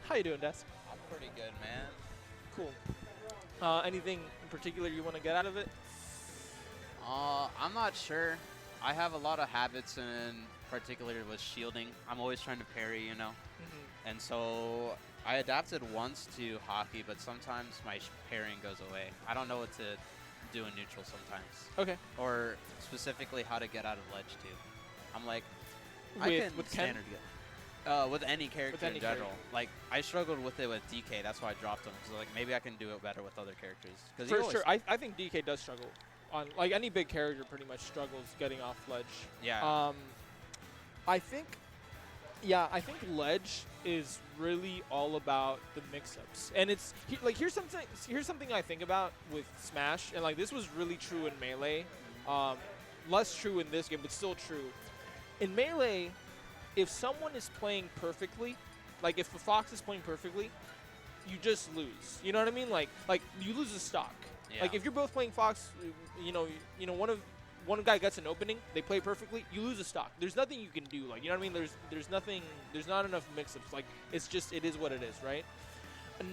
How you doing, Desk? I'm pretty good, man. Cool. Anything in particular you want to get out of it? I'm not sure. I have a lot of habits, in particular with shielding. I'm always trying to parry, you know. And so I adapted once to hockey, but sometimes my parrying goes away. I don't know what to do in neutral sometimes. Okay. Or specifically how to get out of ledge too. I'm like, With Ken? standard get. With any character any in general. Like, I struggled with it with DK. That's why I dropped him. Because, like, maybe I can do it better with other characters. For sure. I think DK does struggle. On like any big character pretty much struggles getting off ledge. Yeah. I think ledge is really all about the mix-ups, and it's like here's something I think about with Smash, and like this was really true in Melee, less true in this game, but still true. In Melee, if someone is playing perfectly, like if the Fox is playing perfectly, you just lose. You know what I mean? Like you lose a stock. Yeah. Like if you're both playing Fox, you know one guy gets an opening, they play perfectly, you lose a stock. There's nothing you can do. Like, you know what I mean? There's not enough mix-ups. Like, it is what it is, right?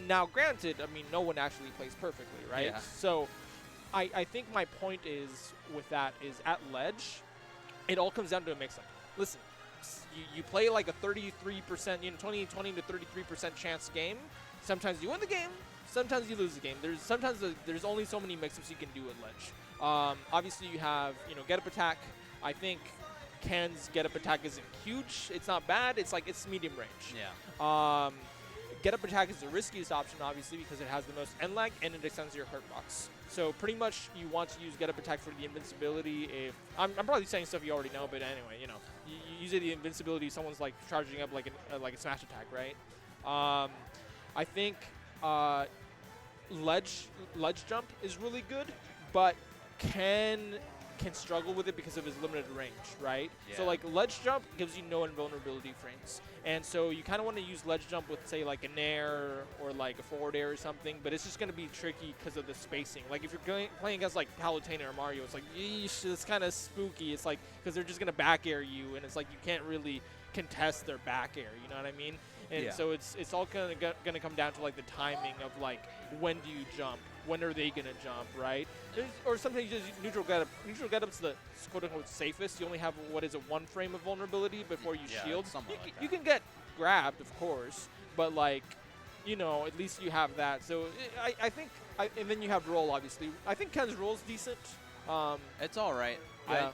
Now, granted, I mean, no one actually plays perfectly, right? Yeah. So, I think my point is with that is at ledge, it all comes down to a mix-up. Listen, you play like a 33%, 20 to 33% chance game. Sometimes you win the game. Sometimes you lose the game. There's only so many mix-ups you can do at ledge. Obviously, you have get up attack. I think Ken's get up attack isn't huge. It's not bad. It's medium range. Yeah. Get up attack is the riskiest option, obviously, because it has the most end lag and it extends your hurt box. So pretty much you want to use get up attack for the invincibility. If I'm probably saying stuff you already know, but anyway, you use the invincibility. Someone's like charging up like a smash attack, right? I think ledge jump is really good, but can struggle with it because of his limited range, right? Yeah. So like ledge jump gives you no invulnerability frames, and so you kind of want to use ledge jump with say like an air or like a forward air or something, but it's just going to be tricky because of the spacing. Like if you're playing against like Palutena or Mario, it's like yeesh, it's kind of spooky. It's like because they're just going to back air you, and it's like you can't really contest their back air, you know what I mean? And Yeah. so it's all going to come down to like the timing of like when do you jump, when are they going to jump, right? Or sometimes you just neutral get up. Neutral get up's the quote unquote safest. You only have what is it, one frame of vulnerability before you Yeah, shield. something like that. You can get grabbed, of course, but like at least you have that. So I think and then you have roll obviously. I think Ken's roll's decent. It's all right. Yeah.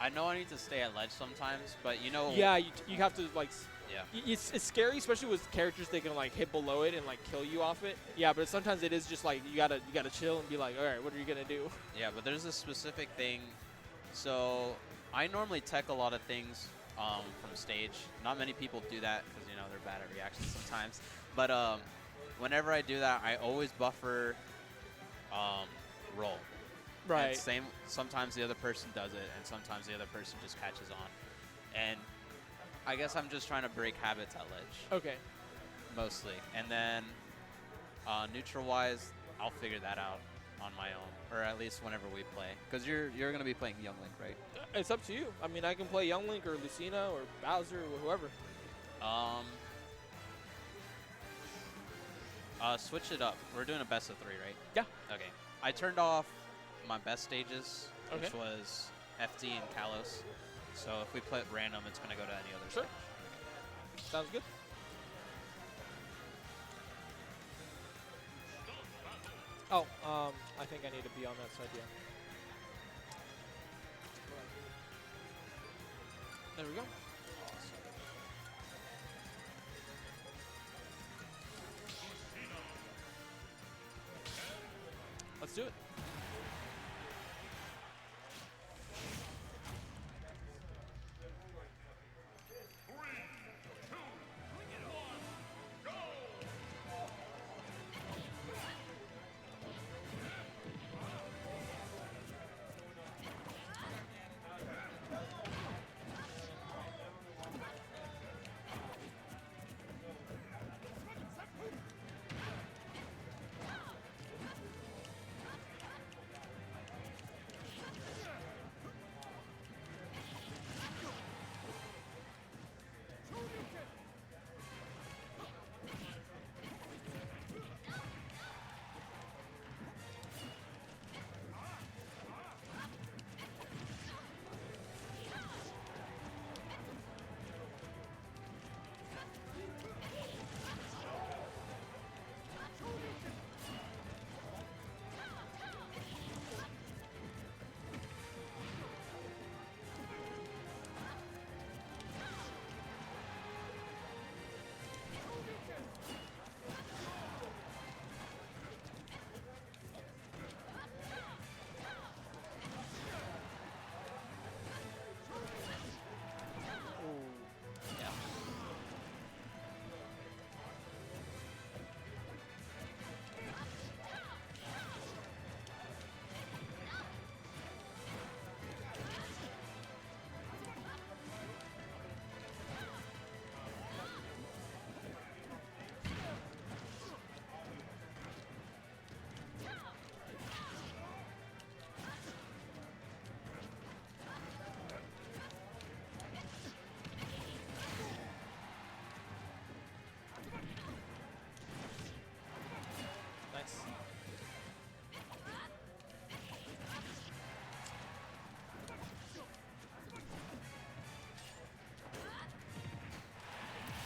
I know I need to stay at ledge sometimes, but Yeah, you have to like. Yeah. It's scary, especially with characters they can like hit below it and like kill you off it. Yeah, but sometimes it is just like you gotta chill and be like, all right, what are you gonna do? Yeah, but there's a specific thing. So I normally tech a lot of things from stage. Not many people do that because they're bad at reactions sometimes. But whenever I do that, I always buffer roll. Right. And sometimes the other person does it, and sometimes the other person just catches on. And I guess I'm just trying to break habits at ledge. Okay. Mostly. And then neutral-wise, I'll figure that out on my own, or at least whenever we play. Because you're going to be playing Young Link, right? It's up to you. I mean, I can play Young Link or Lucina or Bowser or whoever. Switch it up. We're doing a best of 3, right? Yeah. Okay. I turned off my best stages, Okay. which was FD and Kalos. So if we put random, it's going to go to any other Sure. stage. Sounds good. Oh, I think I need to be on that side, yeah. There we go. Let's do it.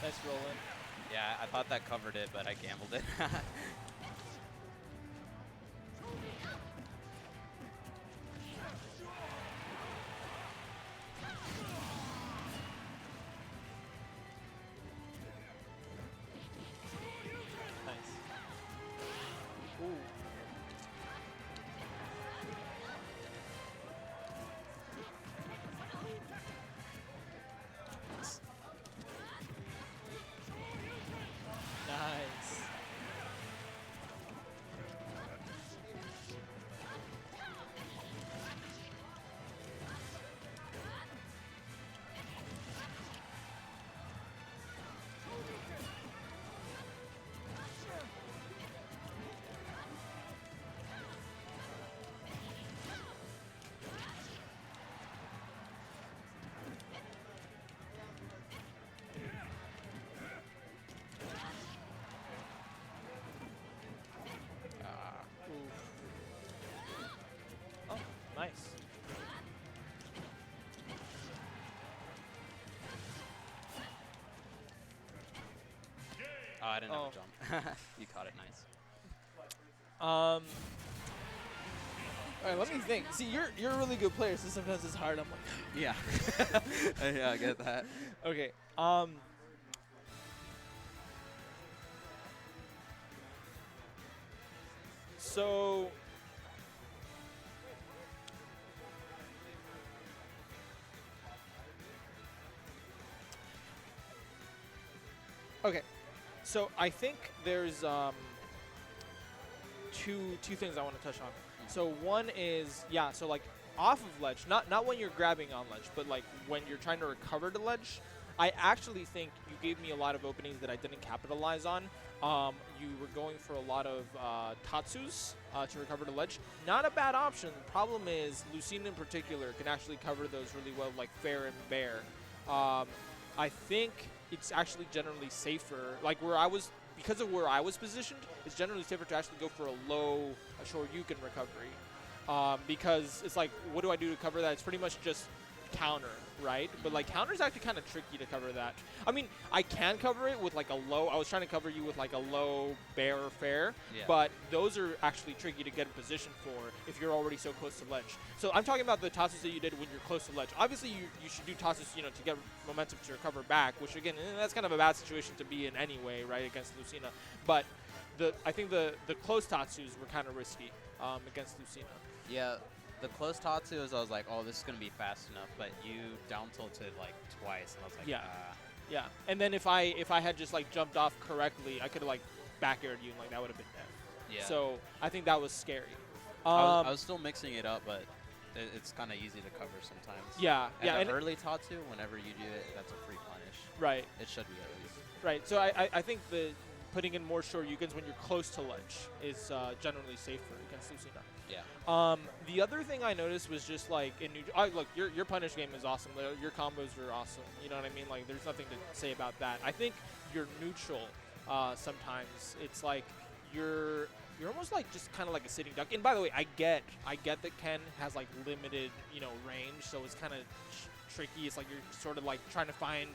Nice roll in. Yeah, I thought that covered it, but I gambled it. Nice. Ooh. Nice. Oh, nice. Oh, I didn't have Oh. a jump. You caught it nice. All right, let me think. See, you're a really good player, so sometimes it's hard. I'm like, Yeah. Yeah, I get that. okay. So okay. So I think there's two things I want to touch on. So one is, yeah, so like off of ledge, not when you're grabbing on ledge, but like when you're trying to recover the ledge, I actually think you gave me a lot of openings that I didn't capitalize on. You were going for a lot of Tatsus to recover the ledge. Not a bad option. The problem is Lucina in particular can actually cover those really well, like Fair and Bear. I think it's actually generally safer, like where I was, because of where I was positioned, it's generally safer to actually go for a low Shoryuken recovery. Because it's like, what do I do to cover that? It's pretty much just counter, right? But like counter's actually kind of tricky to cover that. I mean, I can cover it with like a low, I was trying to cover you with like a low Bear or Fair, Yeah. but those are actually tricky to get in position for if you're already so close to ledge. So I'm talking about the tosses that you did when you're close to ledge. Obviously you should do tosses, you know, to get momentum to recover back, which again, that's kind of a bad situation to be in anyway, right, against Lucina. But I think the close Tatsus were kind of risky against Lucina. Yeah, the close Tatsu is I was like, oh, this is going to be fast enough, but you down tilted like twice, and I was like, Yeah. Yeah, and then if I had just like jumped off correctly, I could have like back aired you, and like that would have been dead. Yeah. So I think that was scary. I was still mixing it up, but it's kind of easy to cover sometimes. Yeah, And yeah, the early Tatsu, whenever you do it, that's a free punish. right, It should be at least. right. So I think the putting in more Shoryukens when you're close to ledge is generally safer against Lucina. Yeah. The other thing I noticed was just like in look, your punish game is awesome. Your combos are awesome. You know what I mean? Like there's nothing to say about that. I think you're neutral. Sometimes it's like you're almost like just kind of like a sitting duck. And by the way, I get that Ken has like limited, you know, range, so it's kind of tricky. It's like you're sort of like trying to find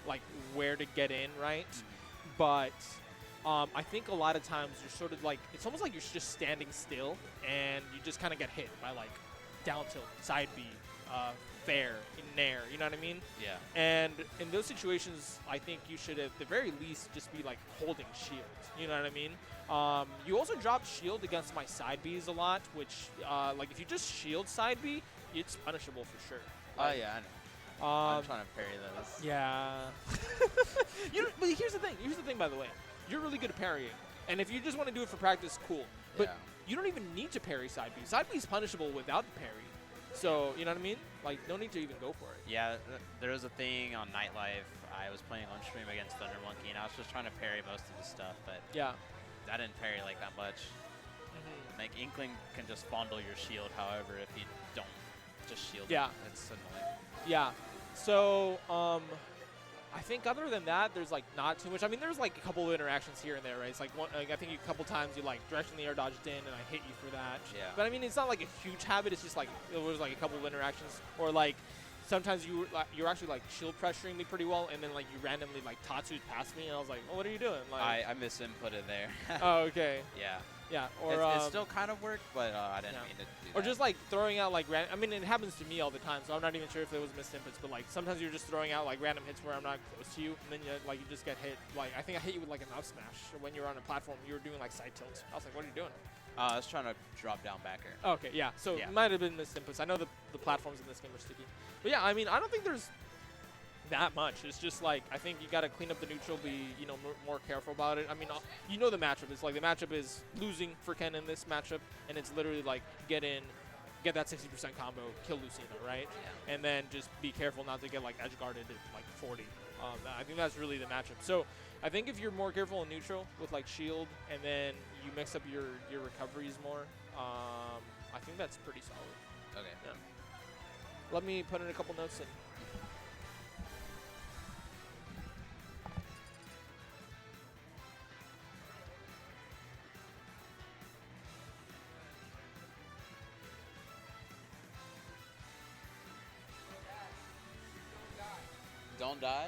like where to get in, right? But I think a lot of times you're sort of like, it's almost like you're just standing still and you just kind of get hit by like down tilt, side B, fair, in nair, you know what I mean? Yeah. And in those situations, I think you should at the very least just be like holding shield, you know what I mean? You also drop shield against my side Bs a lot, which like if you just shield side B, it's punishable for sure. Oh, yeah, I know. I'm trying to parry those. Yeah. But here's the thing. Here's the thing, by the way. You're really good at parrying. And if you just want to do it for practice, cool. But Yeah. you don't even need to parry side B. Side B is punishable without the parry. So, you know what I mean? Like, no need to even go for it. Yeah, there was a thing on Nightlife. I was playing on stream against Thunder Monkey, and I was just trying to parry most of the stuff, but Yeah. I didn't parry like that much. Like, Inkling can just fondle your shield, however, if you don't just shield Yeah. it, it's annoying. Yeah. So, I think other than that, there's like not too much. I mean, there's like a couple of interactions here and there, right? It's like one, like I think a couple times you like directionally air dodged in, and I hit you for that. Yeah. But I mean, it's not like a huge habit. It's just like it was like a couple of interactions, or like sometimes you're actually like shield pressuring me pretty well, and then like you randomly like Tatsu'd past me, and I was like, oh, what are you doing? Like, I misinputted there. oh, okay. Yeah. Yeah, or it still kind of worked, but I didn't mean to do that. Or just like throwing out like I mean, it happens to me all the time, so I'm not even sure if it was misinputs. But like sometimes you're just throwing out like random hits where I'm not close to you, and then you just get hit. Like I think I hit you with like an up smash, or when you were on a platform, you were doing like side tilt. I was like, what are you doing? I was trying to drop down backer. Okay, yeah. So it might have been misinputs. I know the platforms in this game are sticky, but yeah, I mean, I don't think there's that much. It's just like I think you got to clean up the neutral, be more careful about it. I mean, you know the matchup. It's like the matchup is losing for Ken in this matchup, and it's literally like get that 60% combo, kill Lucina, right? Yeah. And then just be careful not to get like edge guarded at like 40. I think that's really the matchup. So I think if you're more careful in neutral with like shield, and then you mix up your recoveries more, I think that's pretty solid. Okay. Yeah. Let me put in a couple notes in. Don't die?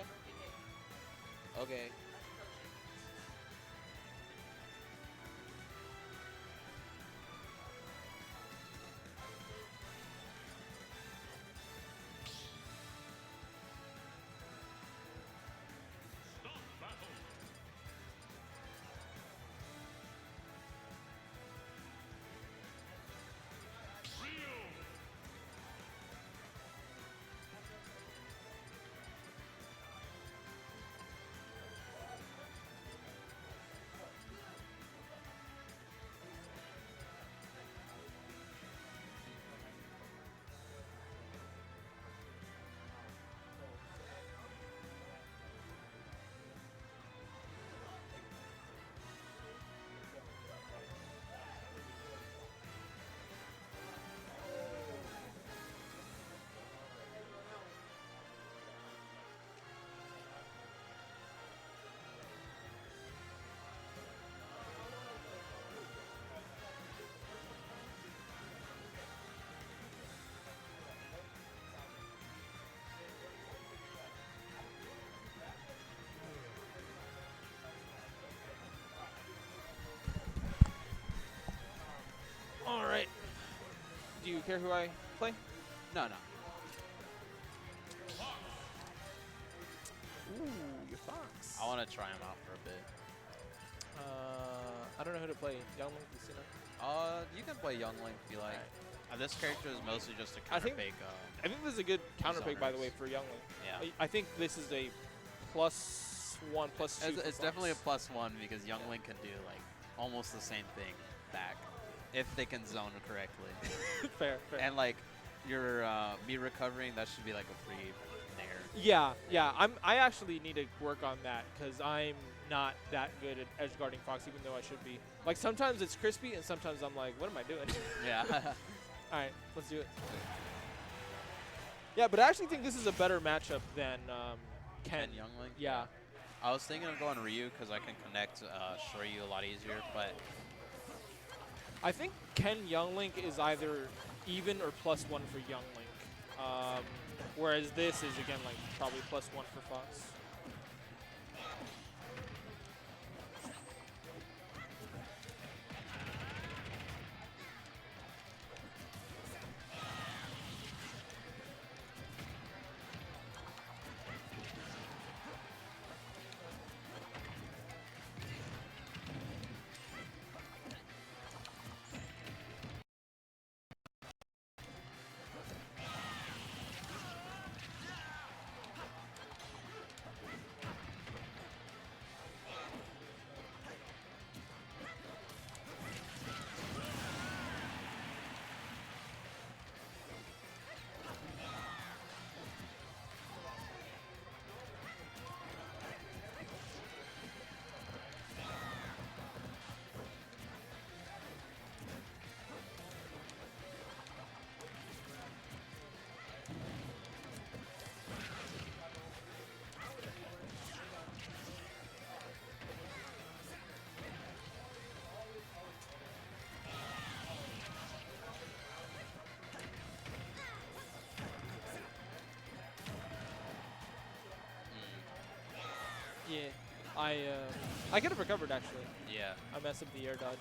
Okay. All right. Do you care who I play? No. Ooh, your Fox. I want to try him out for a bit. I don't know who to play. Young Link, Lucina. You can play Young Link if you like. This character is mostly just a I think counterpick. I think this is a good counterpick, by the way, for Young Link. Yeah. I think this is a +1, +2. It's definitely a +1 because Young Link can do like almost the same thing back if they can zone correctly. Fair. And like your me recovering, that should be like a free nair. Yeah. I actually need to work on that because I'm not that good at edge guarding Fox, even though I should be. Like sometimes it's crispy, and sometimes I'm like, what am I doing? Yeah. All right, let's do it. Yeah, but I actually think this is a better matchup than Ken. Young Link. Yeah. I was thinking of going Ryu because I can connect Shoryu a lot easier, but I think Ken Young Link is either even or +1 for Young Link, whereas this is again like probably +1 for Fox. Yeah, I could have recovered actually. Yeah. I messed up the air dodge.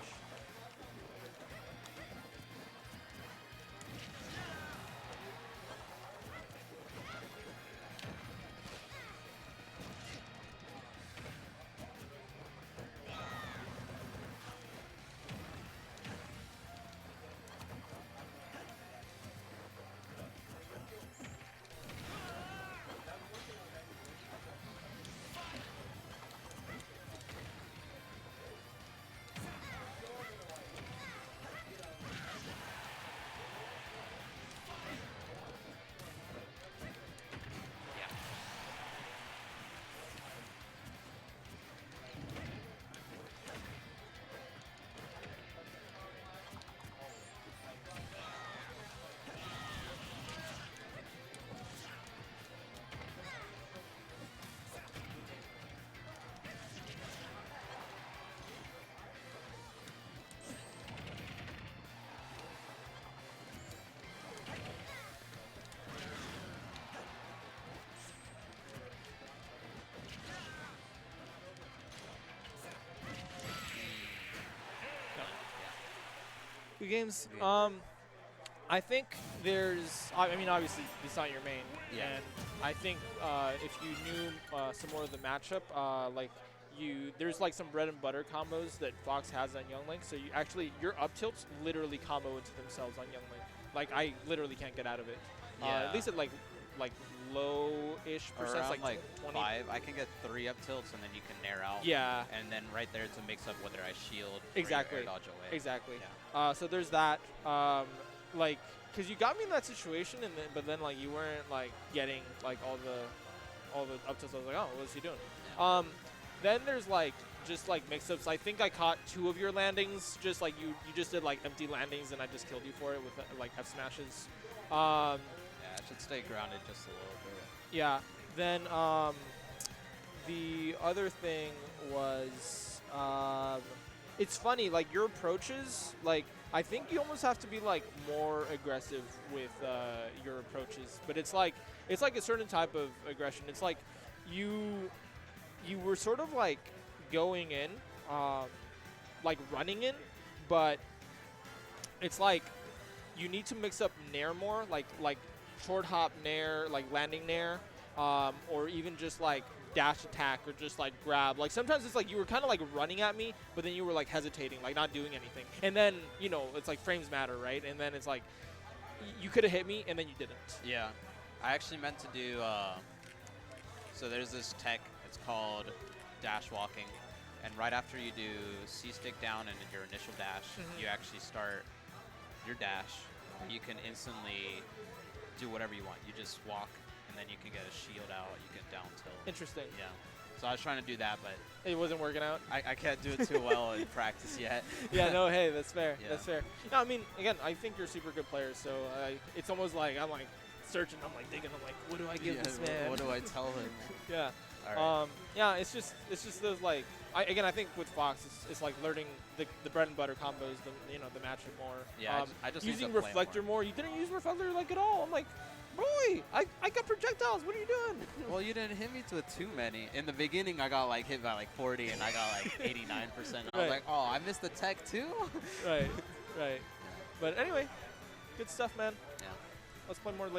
Good games. I think there's. I mean, obviously, it's not your main. Yeah. And I think if you knew some more of the matchup, like there's like some bread and butter combos that Fox has on Young Link. So you actually your up tilts literally combo into themselves on Young Link. Like I literally can't get out of it. Yeah. At least at like low-ish percent, Around like 20. 5, I can get 3 up tilts, and then you can nair out. Yeah. And then right there to mix up whether I shield Exactly. or air dodge away. Exactly. Yeah. So there's that. Like, cause you got me in that situation, but then like you weren't like getting like all the up tilts. I was like, oh, what's he doing? Yeah. Then there's like just like mix-ups. I think I caught 2 of your landings. Just like you just did like empty landings, and I just killed you for it with like F smashes. Yeah, I should stay grounded just a little bit. Yeah. Then the other thing was it's funny, like your approaches, like I think you almost have to be like more aggressive with your approaches, but it's like a certain type of aggression. It's like you were sort of like going in, like running in, but it's like you need to mix up nair more, like short hop nair, like landing nair, or even just like dash attack or just like grab. Like sometimes it's like you were kind of like running at me, but then you were like hesitating, like not doing anything. And then, you know, it's like frames matter, right? And then it's like you could have hit me and then you didn't. Yeah. I actually meant to do, so there's this tech, it's called dash walking. And right after you do C-stick down and your initial dash, you actually start your dash. You can instantly do whatever you want. You just walk, and then you can get a shield out. You can down tilt. Interesting. Yeah. So I was trying to do that, but it wasn't working out. I can't do it too well in practice yet. Yeah, no, hey, that's fair. Yeah. That's fair. No, I mean, again, I think you're a super good player, so it's almost like I'm like searching, I'm like thinking, I'm like, what do I give this man? What do I tell him? Yeah. All right. Yeah, it's just those like I think with Fox it's like learning the bread and butter combos, the matchup more. Yeah, I just using need to play reflector more. You didn't use reflector like at all. I'm like, boy, I got projectiles. What are you doing? Well, you didn't hit me to too many. In the beginning, I got like hit by like 40, and I got like 89%. I was like, oh, I missed the tech too. Right. But anyway, good stuff, man. Yeah. Let's play more later.